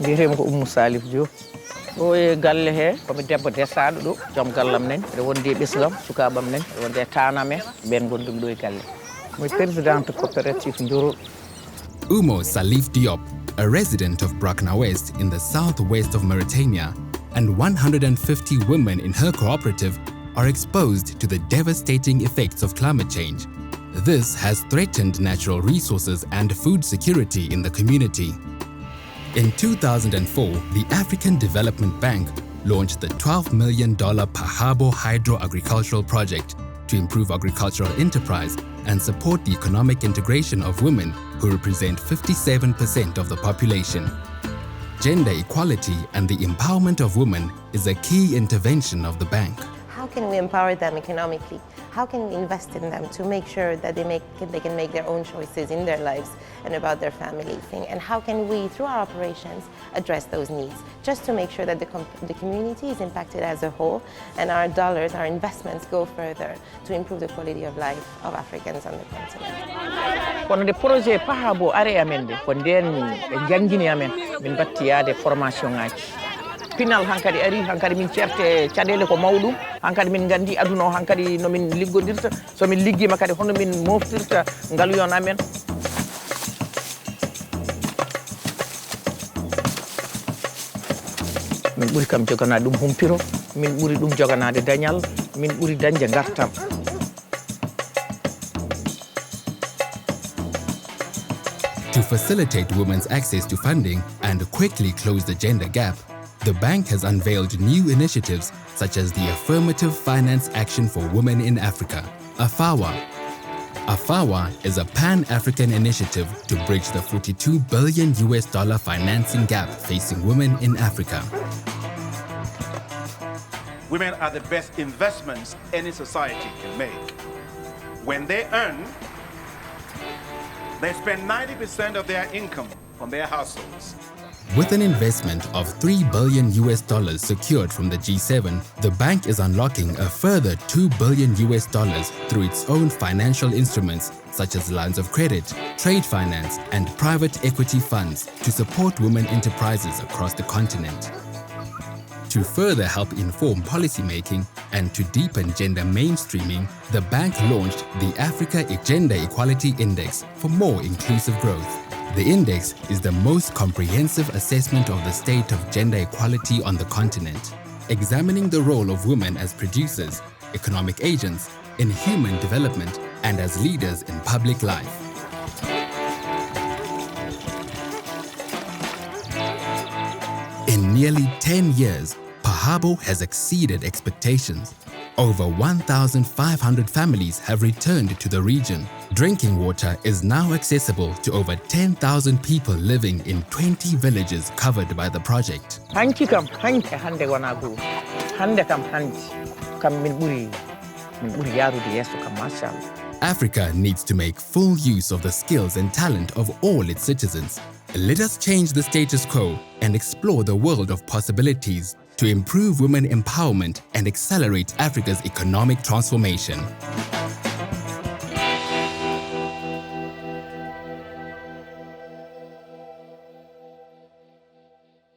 mbiyetemi ko Oumou Salif Diop ɗo e galle he komi debbo desaɗo ɗo joom gallam nen ɓe wondi e ɓesgam sukabam nen ɓe wondi e tanam en ɓen gondumi ɗo e galle mi présidente coopérative Njoro. Oumou Salif Diop, a resident of Brakna West in the southwest of Mauritania, and 150 women in her cooperative are exposed to the devastating effects of climate change. This has threatened natural resources and food security in the community. In 2004, the African Development Bank launched the $12 million Pahabo Hydro-Agricultural Project to improve agricultural enterprise and support the economic integration of women who represent 57% of the population. Gender equality and the empowerment of women is a key intervention of the bank. How can we empower them economically? How can we invest in them to make sure that they can make their own choices in their lives and about their family thing? And how can we, through our operations, address those needs, just to make sure that the community is impacted as a whole and our dollars, our investments go further to improve the quality of life of Africans on the continent. Kono de projet Pahabo are amen de ko nden e jangini amen min batti yaade formation ngaji. Pinal hankadi ari hankadi min certe cadele ko mawɗum hankadi min gandi aduna o hankadi no min liggodirta so min liggima kadi hono min moftirta ngaluyon amen. Min ɓuri kam joganade ɗum humpiro, min ɓuri ɗum joganade dañal, min ɓuri dañde gartam. To facilitate women's access to funding and quickly close the gender gap, the bank has unveiled new initiatives such as the Affirmative Finance Action for Women in Africa, AFAWA. AFAWA is a pan-African initiative to bridge the $42 billion financing gap facing women in Africa. Women are the best investments any society can make. When they earn, they spend 90% of their income on their households. With an investment of $3 billion secured from the G7, the bank is unlocking a further $2 billion through its own financial instruments such as lines of credit, trade finance, and private equity funds to support women enterprises across the continent. To further help inform policymaking and to deepen gender mainstreaming, the bank launched the Africa Gender Equality Index for more inclusive growth. The index is the most comprehensive assessment of the state of gender equality on the continent, examining the role of women as producers, economic agents, in human development, and as leaders in public life. In nearly 10 years, Pahabo has exceeded expectations. Over 1,500 families have returned to the region. Drinking water is now accessible to over 10,000 people living in 20 villages covered by the project. Hanki kam hanki hande wana go. Hande kam hanki kam min ɓuri yarude yeso kam mashallah. Africa needs to make full use of the skills and talent of all its citizens. Let us change the status quo and explore the world of possibilities to improve women empowerment and accelerate Africa's economic transformation.